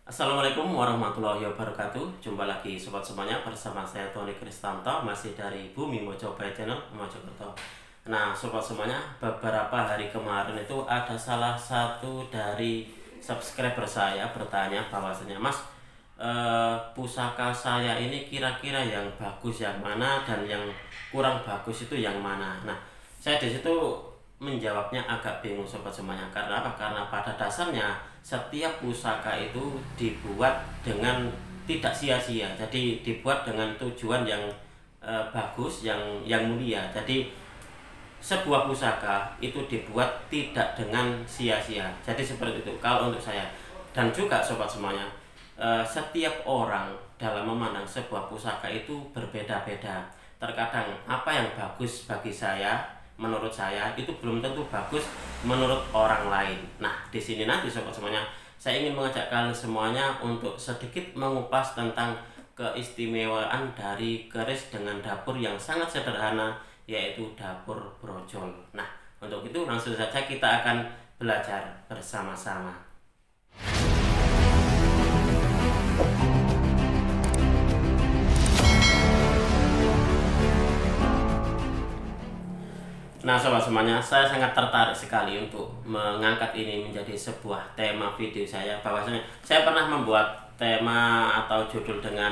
Assalamualaikum warahmatullahi wabarakatuh. Jumpa lagi sobat semuanya bersama saya Tony Kristanto, masih dari Bumi Mojopahit Channel Mojokerto. Nah sobat semuanya, beberapa hari kemarin itu ada salah satu dari subscriber saya bertanya bahwasanya Mas, pusaka saya ini kira-kira yang bagus yang mana dan yang kurang bagus itu yang mana. Nah saya di situ menjawabnya agak bingung sobat semuanya. Karena apa? Karena pada dasarnya setiap pusaka itu dibuat dengan tidak sia-sia. Jadi dibuat dengan tujuan yang bagus, yang mulia. Jadi sebuah pusaka itu dibuat tidak dengan sia-sia. Jadi seperti itu kalau untuk saya. Dan juga sobat semuanya, setiap orang dalam memandang sebuah pusaka itu berbeda-beda. Terkadang apa yang bagus bagi saya, menurut saya itu belum tentu bagus menurut orang lain. Nah, di sini nanti sobat semuanya, saya ingin mengajak kalian semuanya untuk sedikit mengupas tentang keistimewaan dari keris dengan dapur yang sangat sederhana, yaitu dapur brojol. Nah, untuk itu langsung saja kita akan belajar bersama-sama. Nah sobat semuanya, saya sangat tertarik sekali untuk mengangkat ini menjadi sebuah tema video saya. Bahwasanya saya pernah membuat tema atau judul dengan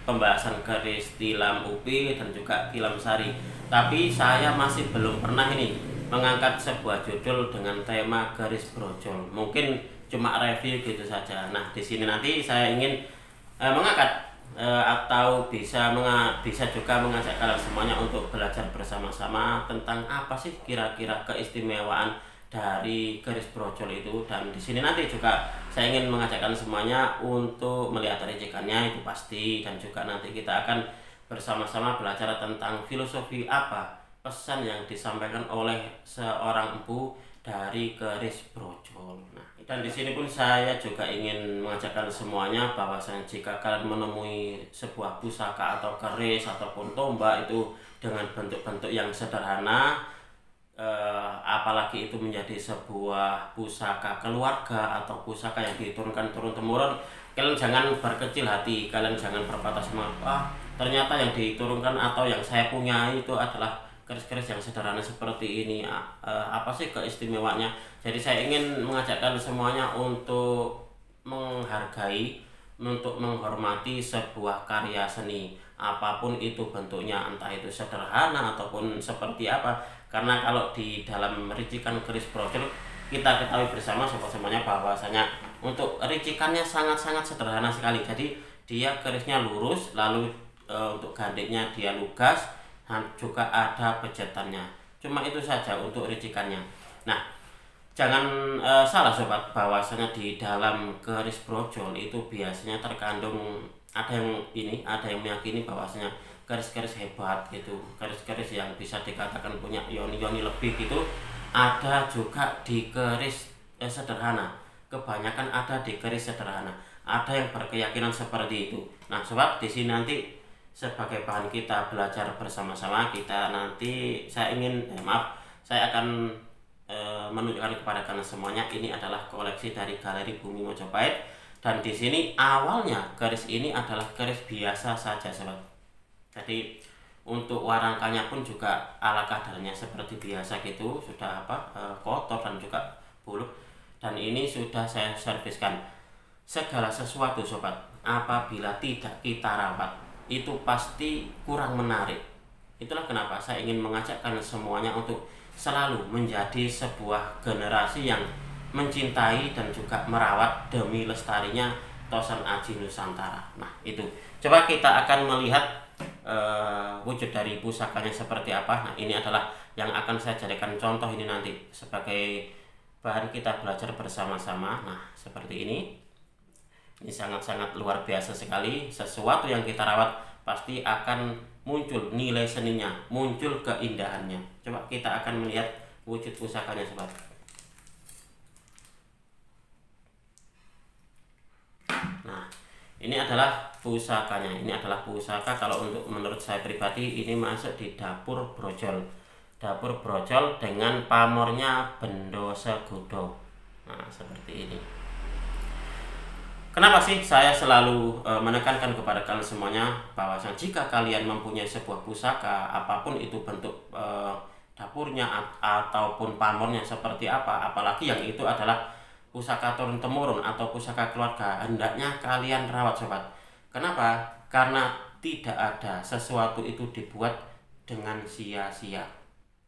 pembahasan keris tilam upi dan juga tilam sari. Tapi saya masih belum pernah ini mengangkat sebuah judul dengan tema keris brojol. Mungkin cuma review gitu saja. Nah di sini nanti saya ingin mengangkat atau bisa juga mengajak kalian semuanya untuk belajar bersama-sama tentang apa sih kira-kira keistimewaan dari keris brojol itu. Dan di sini nanti juga saya ingin mengajak kalian semuanya untuk melihat racikannya itu pasti, dan juga nanti kita akan bersama-sama belajar tentang filosofi apa pesan yang disampaikan oleh seorang empu dari keris brojol. Nah, dan di sini pun saya juga ingin mengajarkan semuanya bahwasanya jika kalian menemui sebuah pusaka atau keris ataupun tombak itu dengan bentuk-bentuk yang sederhana, apalagi itu menjadi sebuah pusaka keluarga atau pusaka yang diturunkan turun temurun, kalian jangan berkecil hati, kalian jangan berpatah semangat. Ternyata yang diturunkan atau yang saya punya itu adalah keris-keris yang sederhana seperti ini. Apa sih keistimewaannya? Jadi saya ingin mengajakkan semuanya untuk menghargai, untuk menghormati sebuah karya seni apapun itu bentuknya, entah itu sederhana ataupun seperti apa. Karena kalau di dalam ricikan keris brojol, kita ketahui bersama semuanya bahwasanya untuk ricikannya sangat-sangat sederhana sekali. Jadi dia kerisnya lurus, lalu untuk gandiknya dia lugas, dan juga ada pejetannya. Cuma itu saja untuk ricikannya. Nah, jangan salah sobat, bahwasanya di dalam keris brojol itu biasanya terkandung, ada yang meyakini bahwasanya keris-keris hebat gitu, keris-keris yang bisa dikatakan punya yoni-yoni lebih gitu, ada juga di keris sederhana. Kebanyakan ada di keris sederhana. Ada yang berkeyakinan seperti itu. Nah, sobat, di sini nanti sebagai bahan kita belajar bersama-sama, kita nanti saya akan menunjukkan kepada kalian semuanya. Ini adalah koleksi dari Galeri Bumi Mojopahit, dan di sini awalnya keris ini adalah keris biasa saja sobat. Jadi untuk warangkanya pun juga ala kadarnya seperti biasa gitu, sudah kotor dan juga buluk. Dan ini sudah saya serviskan. Segala sesuatu sobat, apabila tidak kita rawat itu pasti kurang menarik. Itulah kenapa saya ingin mengajak kalian semuanya untuk selalu menjadi sebuah generasi yang mencintai dan juga merawat demi lestarinya Tosan Aji Nusantara. Nah itu, coba kita akan melihat wujud dari pusakanya seperti apa. Nah ini adalah yang akan saya jadikan contoh ini nanti sebagai bahan kita belajar bersama-sama. Nah seperti ini sangat-sangat luar biasa sekali. Sesuatu yang kita rawat pasti akan muncul nilai seninya, muncul keindahannya. Coba kita akan melihat wujud pusakanya sobat. Nah ini adalah pusakanya. Ini adalah pusaka, kalau untuk menurut saya pribadi ini masuk di dapur brojol. Dapur brojol dengan pamornya Bendo Segudo. Nah seperti ini. Kenapa sih saya selalu menekankan kepada kalian semuanya bahwasanya jika kalian mempunyai sebuah pusaka, apapun itu bentuk dapurnya ataupun pamornya seperti apa, apalagi yang itu adalah pusaka turun temurun atau pusaka keluarga, hendaknya kalian rawat sobat. Kenapa? Karena tidak ada sesuatu itu dibuat dengan sia-sia.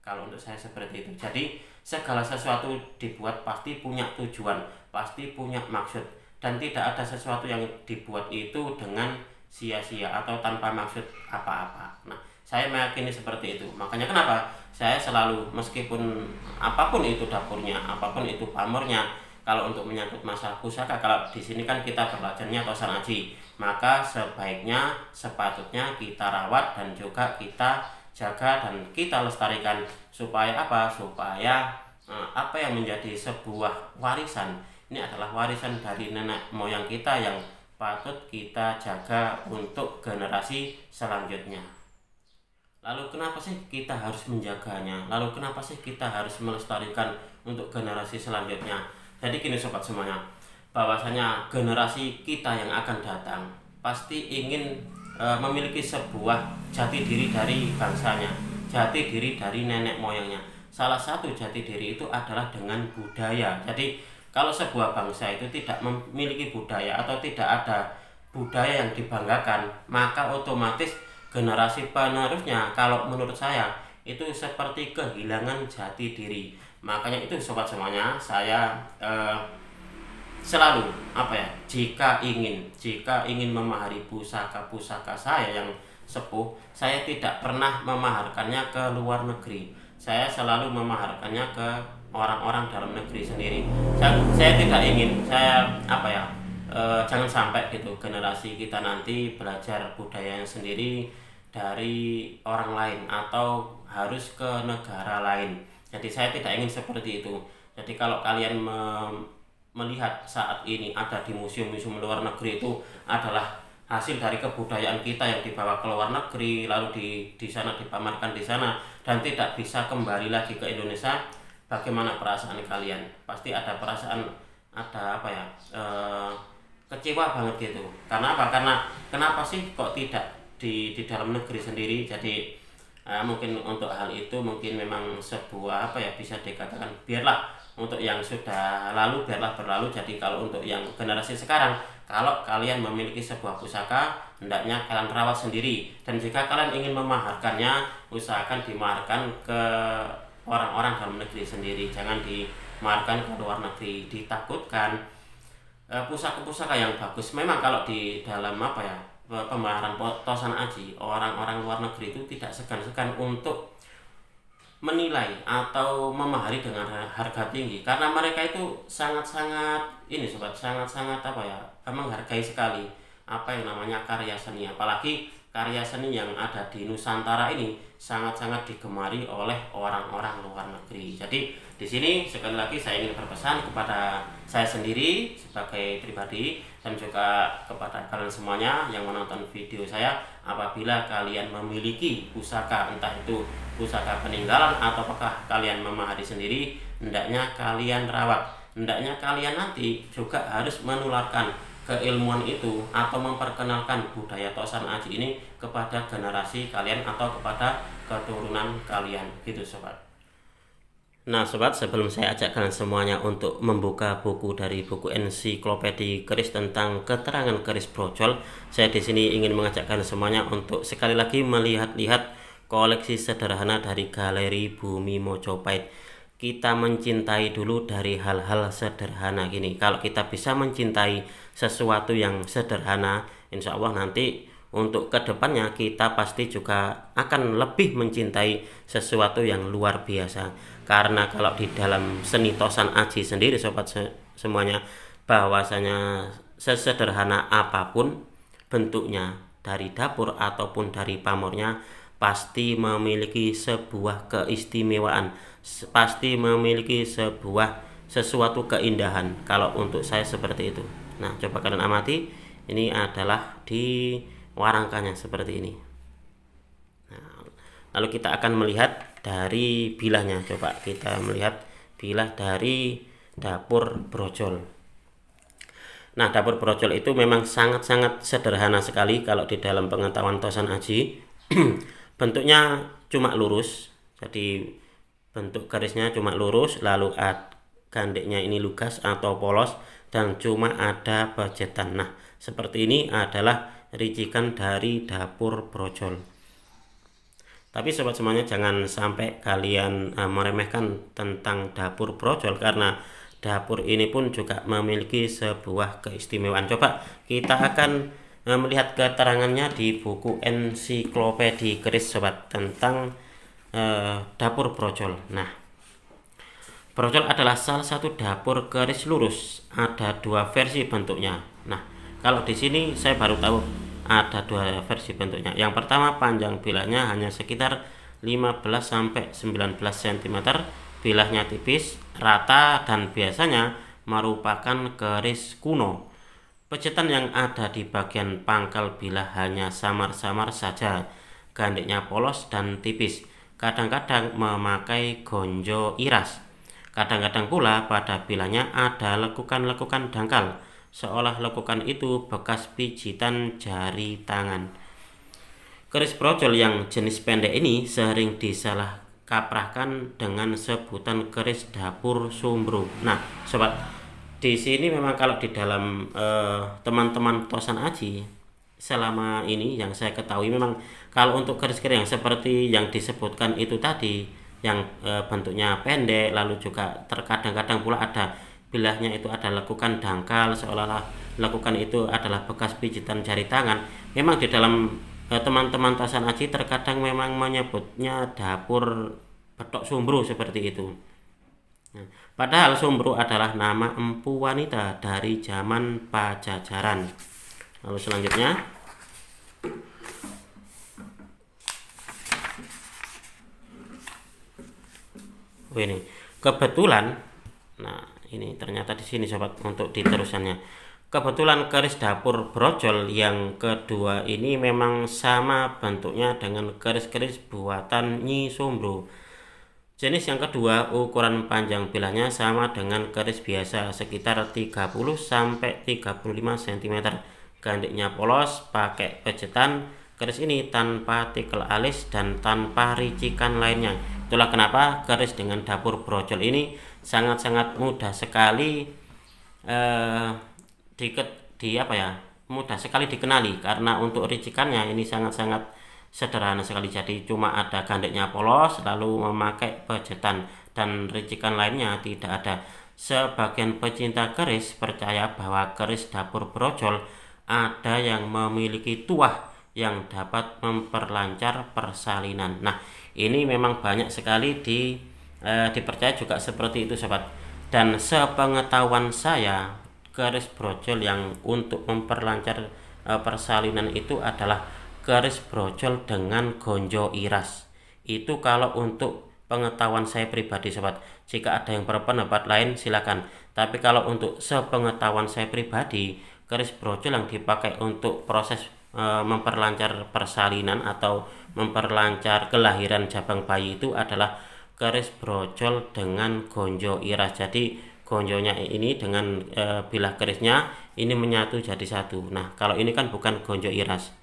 Kalau untuk saya seperti itu. Jadi segala sesuatu dibuat pasti punya tujuan, pasti punya maksud, dan tidak ada sesuatu yang dibuat itu dengan sia-sia atau tanpa maksud apa-apa. Nah, saya meyakini seperti itu. Makanya kenapa saya selalu, meskipun apapun itu dapurnya, apapun itu pamornya, kalau untuk menyangkut masalah pusaka, kalau di sini kan kita belajarnya tosan aji, maka sebaiknya sepatutnya kita rawat dan juga kita jaga dan kita lestarikan supaya apa? Supaya apa yang menjadi sebuah warisan ini adalah warisan dari nenek moyang kita yang patut kita jaga untuk generasi selanjutnya. Lalu kenapa sih kita harus menjaganya? Lalu kenapa sih kita harus melestarikan untuk generasi selanjutnya? Jadi gini sobat semuanya, bahwasanya generasi kita yang akan datang pasti ingin memiliki sebuah jati diri dari bangsanya, jati diri dari nenek moyangnya. Salah satu jati diri itu adalah dengan budaya. Jadi kalau sebuah bangsa itu tidak memiliki budaya atau tidak ada budaya yang dibanggakan, maka otomatis generasi penerusnya, kalau menurut saya, itu seperti kehilangan jati diri. Makanya itu sobat semuanya, saya selalu jika ingin memahari pusaka saya yang sepuh, saya tidak pernah memaharkannya ke luar negeri. Saya selalu memaharkannya ke orang-orang dalam negeri sendiri. Saya tidak ingin jangan sampai gitu generasi kita nanti belajar budayanya sendiri dari orang lain atau harus ke negara lain. Jadi saya tidak ingin seperti itu. Jadi kalau kalian melihat saat ini ada di museum-museum luar negeri itu adalah hasil dari kebudayaan kita yang dibawa ke luar negeri, lalu di sana dipamerkan di sana dan tidak bisa kembali lagi ke Indonesia. Bagaimana perasaan kalian? Pasti ada perasaan kecewa banget gitu. Karena apa? Karena kenapa sih kok tidak di dalam negeri sendiri? Jadi mungkin untuk hal itu mungkin memang sebuah bisa dikatakan biarlah untuk yang sudah lalu biarlah berlalu. Jadi kalau untuk yang generasi sekarang, kalau kalian memiliki sebuah pusaka, hendaknya kalian rawat sendiri, dan jika kalian ingin memaharkannya, usahakan dimaharkan ke orang-orang dalam negeri sendiri, jangan dimaharkan ke luar negeri. Ditakutkan pusaka-pusaka yang bagus memang kalau di dalam pembaharan tosan aji, orang-orang luar negeri itu tidak segan-segan untuk menilai atau memahari dengan harga tinggi, karena mereka itu sangat-sangat menghargai sekali apa yang namanya karya seni, apalagi karya seni yang ada di Nusantara ini sangat-sangat digemari oleh orang-orang luar negeri. Jadi di sini sekali lagi saya ingin berpesan kepada saya sendiri sebagai pribadi dan juga kepada kalian semuanya yang menonton video saya, apabila kalian memiliki pusaka, entah itu pusaka peninggalan atau apakah kalian memahari sendiri, hendaknya kalian rawat, hendaknya kalian nanti juga harus menularkan keilmuan itu atau memperkenalkan budaya tosan aji ini kepada generasi kalian atau kepada keturunan kalian gitu sobat. Nah sobat, sebelum saya ajak kalian semuanya untuk membuka buku dari buku ensiklopedia keris tentang keterangan keris brojol, saya di sini ingin mengajak kalian semuanya untuk sekali lagi melihat-lihat koleksi sederhana dari Galeri Bumi Mojopahit. Kita mencintai dulu dari hal-hal sederhana gini. Kalau kita bisa mencintai sesuatu yang sederhana, insya Allah nanti untuk kedepannya kita pasti juga akan lebih mencintai sesuatu yang luar biasa. Karena kalau di dalam seni tosan aji sendiri sobat semuanya, bahwasanya sesederhana apapun bentuknya, dari dapur ataupun dari pamornya, pasti memiliki sebuah keistimewaan, pasti memiliki sesuatu keindahan. Kalau untuk saya seperti itu. Nah coba kalian amati, ini adalah di warangkanya seperti ini. Nah, lalu kita akan melihat dari bilahnya. Coba kita melihat bilah dari dapur brojol. Nah, dapur brojol itu memang sangat-sangat sederhana sekali kalau di dalam pengetahuan Tosan Aji. Bentuknya cuma lurus, jadi bentuk garisnya cuma lurus, lalu gandeknya ini lugas atau polos, dan cuma ada pejetan. Nah, seperti ini adalah ricikan dari dapur brojol. Tapi sobat semuanya, jangan sampai kalian meremehkan tentang dapur brojol, karena dapur ini pun juga memiliki sebuah keistimewaan. Coba kita akan melihat keterangannya di buku ensiklopedi keris sobat tentang dapur brojol. Nah, brojol adalah salah satu dapur keris lurus. Ada dua versi bentuknya. Nah, kalau di sini saya baru tahu ada dua versi bentuknya. Yang pertama, panjang bilahnya hanya sekitar 15-19 cm, bilahnya tipis, rata, dan biasanya merupakan keris kuno. Pejetan yang ada di bagian pangkal bilah hanya samar-samar saja, gandeknya polos dan tipis, kadang-kadang memakai gonjo iras. Kadang-kadang pula pada bilahnya ada lekukan-lekukan dangkal, seolah lekukan itu bekas pijitan jari tangan. Keris brojol yang jenis pendek ini sering disalah kaprahkan dengan sebutan keris dapur sumbru. Nah, sobat, di sini memang kalau di dalam teman-teman Tosan Aji selama ini yang saya ketahui, memang kalau untuk keris-keris yang seperti yang disebutkan itu tadi, yang bentuknya pendek, lalu juga terkadang-kadang pula ada bilahnya itu ada lekukan dangkal, seolah-olah lekukan itu adalah bekas pijitan jari tangan. Memang di dalam teman-teman Tosan Aji terkadang memang menyebutnya dapur petok sumbru seperti itu. Nah, padahal sumbru adalah nama empu wanita dari zaman Pajajaran. Lalu selanjutnya, ini kebetulan, nah ini ternyata di sini sobat untuk diterusannya. Kebetulan keris dapur brojol yang kedua ini memang sama bentuknya dengan keris-keris buatan Nyi Sumbru. Jenis yang kedua, ukuran panjang bilahnya sama dengan keris biasa, sekitar 30-35 cm. Gandeknya polos, pakai pejetan. Keris ini tanpa tikel alis dan tanpa ricikan lainnya. Itulah kenapa keris dengan dapur brojol ini sangat-sangat mudah sekali mudah sekali dikenali, karena untuk ricikannya ini sangat-sangat sederhana sekali. Jadi cuma ada gandeknya polos, lalu memakai pejetan, dan ricikan lainnya tidak ada. Sebagian pecinta keris percaya bahwa keris dapur brojol ada yang memiliki tuah yang dapat memperlancar persalinan. Nah, ini memang banyak sekali dipercaya juga seperti itu sobat. Dan sepengetahuan saya, keris brojol yang untuk memperlancar persalinan itu adalah keris brojol dengan gonjo iras. Itu kalau untuk pengetahuan saya pribadi sobat. Jika ada yang berpendapat lain silakan. Tapi kalau untuk sepengetahuan saya pribadi, keris brojol yang dipakai untuk proses memperlancar persalinan atau memperlancar kelahiran jabang bayi itu adalah keris brojol dengan gonjo iras. Jadi gonjonya ini dengan bilah kerisnya ini menyatu jadi satu. Nah, kalau ini kan bukan gonjo iras.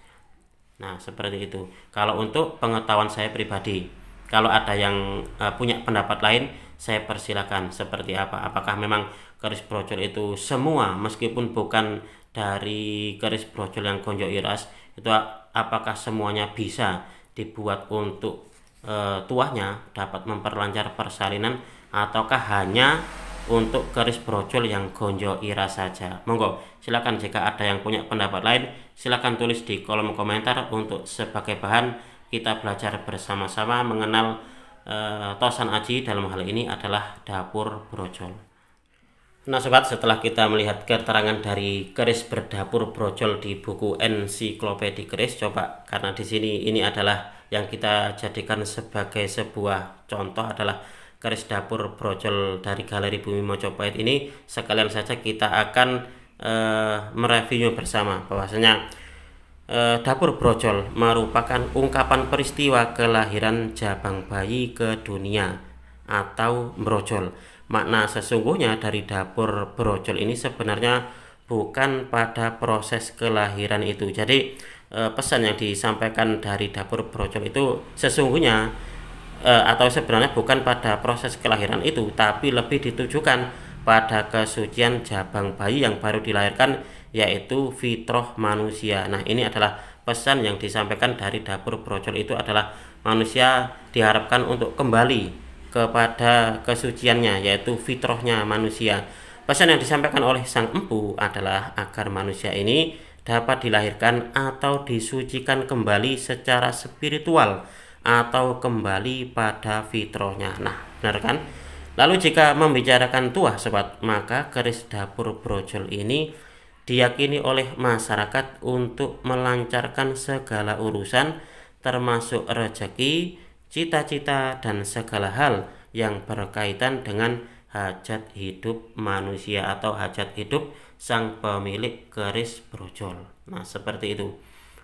Nah, seperti itu. Kalau untuk pengetahuan saya pribadi, kalau ada yang punya pendapat lain, saya persilakan seperti apa. Apakah memang keris brojol itu semua, meskipun bukan dari keris brojol yang gonjo iras, itu apakah semuanya bisa dibuat untuk tuahnya dapat memperlancar persalinan, ataukah hanya untuk keris brojol yang gonjo iras saja? Monggo silakan, jika ada yang punya pendapat lain silakan tulis di kolom komentar untuk sebagai bahan kita belajar bersama-sama mengenal Tosan Aji dalam hal ini adalah dapur brojol. Nah sobat, setelah kita melihat keterangan dari keris berdapur brojol di buku ensiklopedi keris, coba, karena di sini ini adalah yang kita jadikan sebagai sebuah contoh adalah keris dapur brojol dari Galeri Bumi Mojopahit ini, sekalian saja kita akan mereviewnya bersama bahwasanya dapur brojol merupakan ungkapan peristiwa kelahiran jabang bayi ke dunia atau brojol. Makna sesungguhnya dari dapur brojol ini sebenarnya bukan pada proses kelahiran itu. Jadi pesan yang disampaikan dari dapur brojol itu sesungguhnya atau sebenarnya bukan pada proses kelahiran itu, tapi lebih ditujukan pada kesucian jabang bayi yang baru dilahirkan, yaitu fitrah manusia. Nah, ini adalah pesan yang disampaikan dari dapur brojol itu adalah manusia diharapkan untuk kembali kepada kesuciannya, yaitu fitrahnya manusia. Pesan yang disampaikan oleh sang empu adalah agar manusia ini dapat dilahirkan atau disucikan kembali secara spiritual atau kembali pada fitrahnya. Nah, benar kan? Lalu jika membicarakan tuah sobat, maka keris dapur brojol ini diyakini oleh masyarakat untuk melancarkan segala urusan termasuk rezeki, cita-cita, dan segala hal yang berkaitan dengan hajat hidup manusia atau hajat hidup sang pemilik keris brojol. Nah, seperti itu.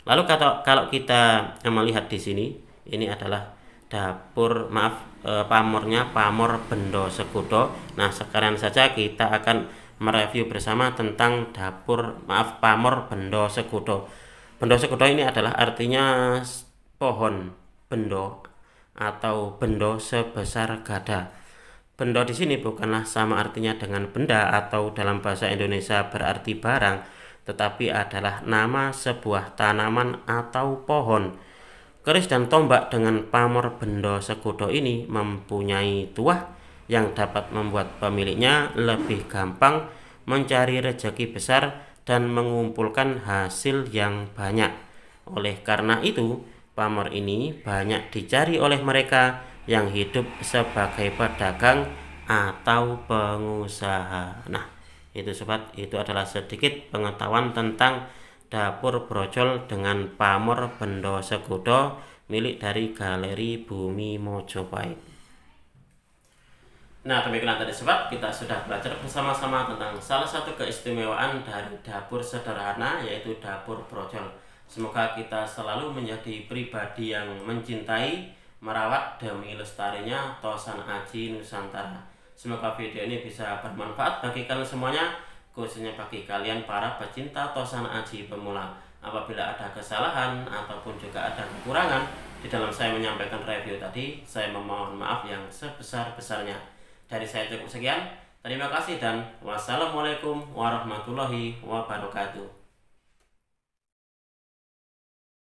Lalu kalau kita melihat di sini, ini adalah dapur pamornya Pamor Bendo Segudo. Nah, sekarang saja kita akan mereview bersama tentang Pamor Bendo Segudo. Bendo Segudo ini adalah artinya pohon bendo atau bendo sebesar gada. Bendo di sini bukanlah sama artinya dengan benda atau dalam bahasa Indonesia berarti barang, tetapi adalah nama sebuah tanaman atau pohon. Keris dan tombak dengan Pamor Bendo Segudo ini mempunyai tuah yang dapat membuat pemiliknya lebih gampang mencari rezeki besar dan mengumpulkan hasil yang banyak. Oleh karena itu, pamor ini banyak dicari oleh mereka yang hidup sebagai pedagang atau pengusaha. Nah, itu sobat, itu adalah sedikit pengetahuan tentang dapur brojol dengan Pamor Bendo Segudo milik dari Galeri Bumi Mojopahit. Nah, demikian tadi sobat, kita sudah belajar bersama-sama tentang salah satu keistimewaan dari dapur sederhana, yaitu dapur brojol. Semoga kita selalu menjadi pribadi yang mencintai, merawat demi lestarinya Tosan Aji Nusantara. Semoga video ini bisa bermanfaat bagi kalian semuanya, khususnya bagi kalian para pecinta Tosan Aji pemula. Apabila ada kesalahan ataupun juga ada kekurangan di dalam saya menyampaikan review tadi, saya memohon maaf yang sebesar-besarnya. Dari saya cukup sekian. Terima kasih dan wassalamualaikum warahmatullahi wabarakatuh.